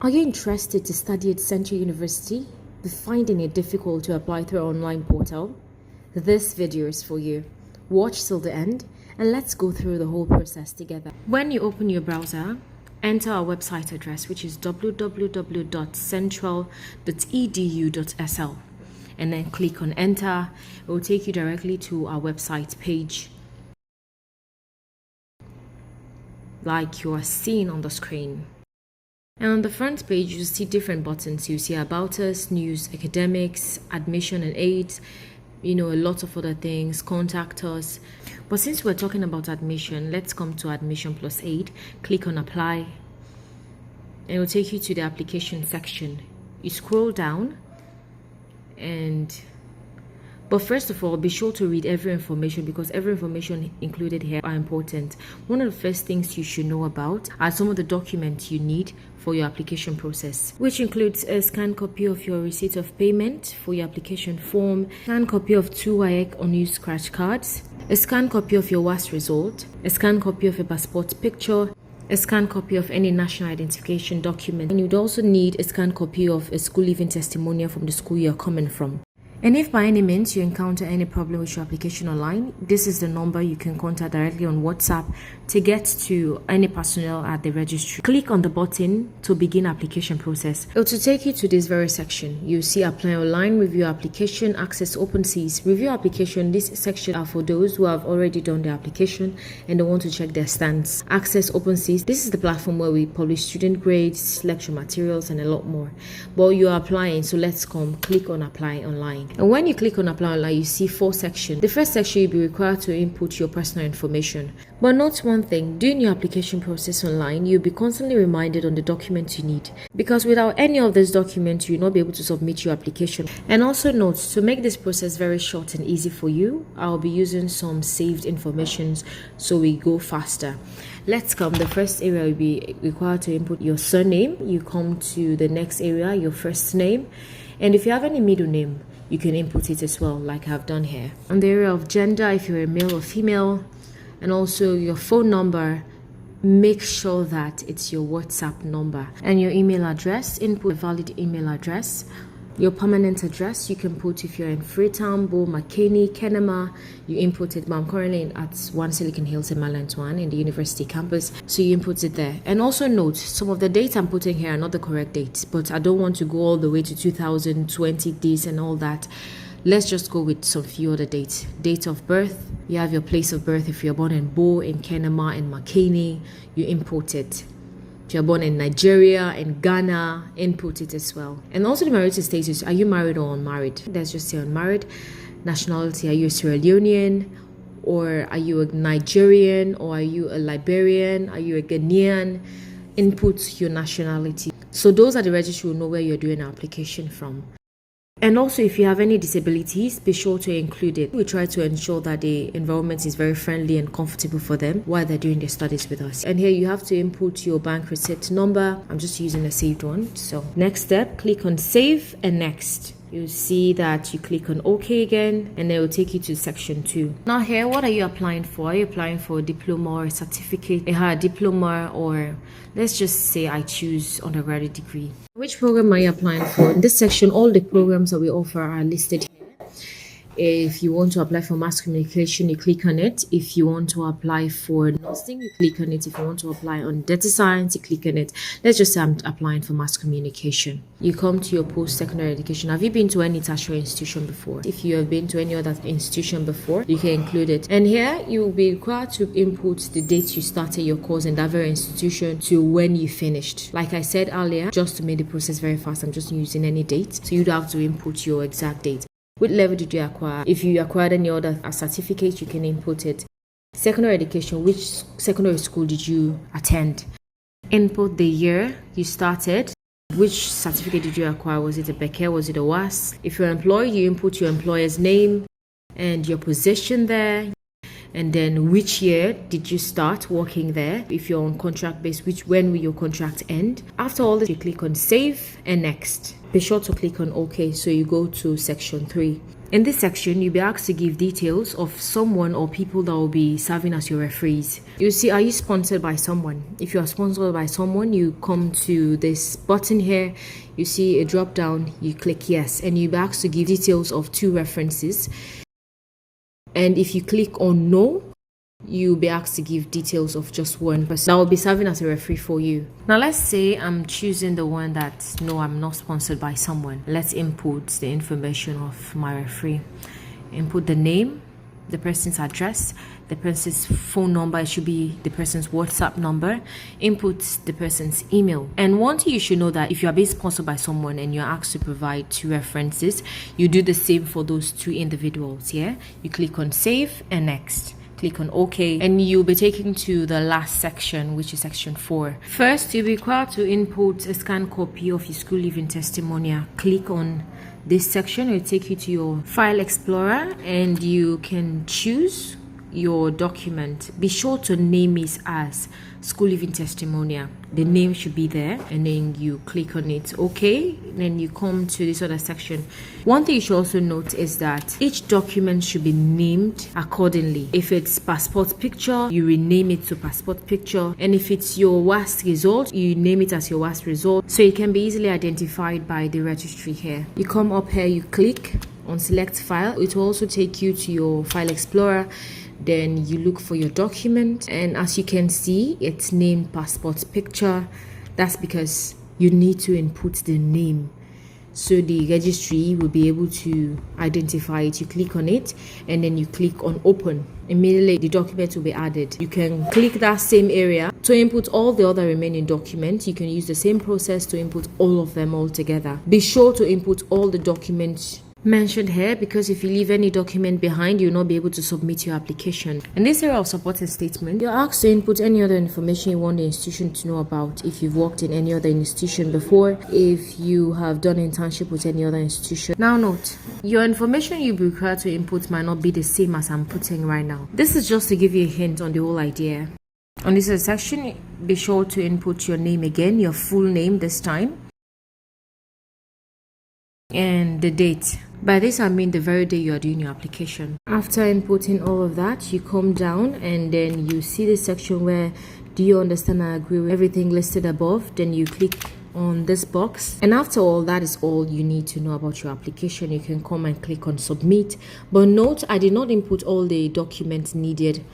Are you interested to study at Central University but finding it difficult to apply through our online portal? This video is for you. Watch till the end and let's go through the whole process together. When you open your browser, enter our website address, which is www.central.edu.sl, and then click on enter. It will take you directly to our website page like you are seeing on the screen. And on the front page, you'll see different buttons. You see About Us, News, Academics, Admission and Aids, a lot of other things, Contact Us. But since we're talking about admission, let's come to Admission plus Aid. Click on Apply. And it will take you to the application section. You scroll down but first of all, be sure to read every information because every information included here are important. One of the first things you should know about are some of the documents you need for your application process, which includes a scanned copy of your receipt of payment for your application form, scanned copy of 2 WAEC unused scratch cards, a scanned copy of your WAS result, a scanned copy of a passport picture, a scanned copy of any national identification document, and you'd also need a scanned copy of a school leaving testimonial from the school you're coming from. And if by any means you encounter any problem with your application online, this is the number you can contact directly on WhatsApp to get to any personnel at the registry. Click on the button to begin application process. It will take you to this very section. You see Apply Online, Review Application, Access OpenSeas. Review Application, this section are for those who have already done their application and they want to check their stance. Access OpenSeas, this is the platform where we publish student grades, lecture materials and a lot more. But you are applying, so let's click on Apply Online. And when you click on Apply Online, you see 4 sections. The first section, you'll be required to input your personal information. But note one thing, during your application process online, you'll be constantly reminded on the documents you need. Because without any of these documents, you'll not be able to submit your application. And also note, to make this process very short and easy for you, I'll be using some saved information so we go faster. Let's come. The first area will be required to input your surname. You come to the next area, your first name. And if you have any middle name, you can input it as well, like I've done here. On the area of gender, if you're a male or female, and also your phone number, make sure that it's your WhatsApp number. And your email address, input a valid email address. Your permanent address, you can put if you're in Freetown, Bo, McKinney, Kenema, you input it. But I'm currently at 1 Silicon Hills in Maryland 1 in the university campus, so you input it there. And also note, some of the dates I'm putting here are not the correct dates, but I don't want to go all the way to 2020 this and all that. Let's just go with some few other dates. Date of birth, you have your place of birth. If you're born in Bo, in Kenema, in McKinney, you import it. If you're born in Nigeria, in Ghana, input it as well. And also the marital status, are you married or unmarried? Let's just say unmarried. Nationality, are you a Sierra Leonean? Or are you a Nigerian? Or are you a Liberian? Are you a Ghanaian? Input your nationality. So those are the registry will know where you're doing an application from. And also, if you have any disabilities, be sure to include it. We try to ensure that the environment is very friendly and comfortable for them while they're doing their studies with us. And here you have to input your bank receipt number. I'm just using a saved one. So next step, click on Save and Next. You'll see that you click on OK again, and it will take you to section 2. Now here, what are you applying for? Are you applying for a diploma or a certificate? A diploma, or let's just say I choose undergraduate degree. Which program are you applying for? In this section, all the programs that we offer are listed here. If you want to apply for mass communication, you click on it. If you want to apply for nursing, you click on it. If you want to apply on data science, you click on it. Let's just say I'm applying for mass communication. You come to your post-secondary education. Have you been to any tertiary institution before? If you have been to any other institution before, you can include it. And here, you will be required to input the date you started your course in that very institution to when you finished. Like I said earlier, just to make the process very fast, I'm just using any date. So you'd have to input your exact date. What level did you acquire? If you acquired any other certificate, you can input it. Secondary education, which secondary school did you attend? Input the year you started. Which certificate did you acquire? Was it a Becker? Was it a WAS? If you're employed, you input your employer's name and your position there. And then which year did you start working there? If you're on contract base, when will your contract end? After all this, you click on Save and Next. Be sure to click on OK, so you go to section 3. In this section, you'll be asked to give details of someone or people that will be serving as your referees. You see, are you sponsored by someone? If you are sponsored by someone, you come to this button here, you see a drop down, you click yes, and you'll be asked to give details of 2 references. And if you click on no, you'll be asked to give details of just 1 person that will be serving as a referee for you. Now let's say I'm choosing the one that no, I'm not sponsored by someone. Let's input the information of my referee. Input the name, the person's address, the person's phone number. It should be the person's WhatsApp number. Input the person's email. And one thing you should know, that if you are being sponsored by someone and you're asked to provide 2 references, you do the same for those 2 individuals. Yeah, you click on save and next. Click on OK, and you'll be taken to the last section, which is section 4. First, you'll be required to input a scanned copy of your school leaving testimonial. Click on this section. It will take you to your file explorer, and you can choose your document. Be sure to name it as school leaving testimonial. The name should be there, and then you click on it. Okay, then you come to this other section. One thing you should also note is that each document should be named accordingly. If it's passport picture, you rename it to passport picture, and if it's your WAST result, you name it as your WAST result, so it can be easily identified by the registry here. You come up here, you click on select file. It will also take you to your file explorer. Then you look for your document, and as you can see, it's named passport picture. That's because you need to input the name, so the registry will be able to identify it. You click on it, and then you click on open. Immediately the document will be added. You can click that same area to input all the other remaining documents. You can use the same process to input all of them all together. Be sure to input all the documents mentioned here, because if you leave any document behind, you'll not be able to submit your application. In this area of supporting statement, you're asked to input any other information you want the institution to know about. If you've worked in any other institution before, if you have done an internship with any other institution. Now note, your information you'll be required to input might not be the same as I'm putting right now. This is just to give you a hint on the whole idea. On this section, be sure to input your name again, your full name this time, and the date. By this I mean the very day you are doing your application. After inputting all of that, you come down, and then you see the section where do you understand and agree with everything listed above. Then you click on this box, and after all, that is all you need to know about your application. You can come and click on submit. But note, I did not input all the documents needed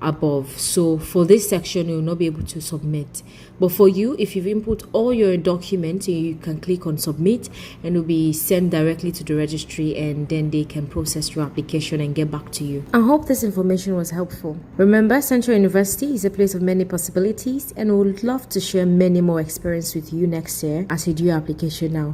above, so for this section you will not be able to submit. But for you, if you've input all your documents, you can click on submit, and it will be sent directly to the registry, and then they can process your application and get back to you. I hope this information was helpful. Remember, Central University is a place of many possibilities, and we would love to share many more experience with you next year as you do your application now.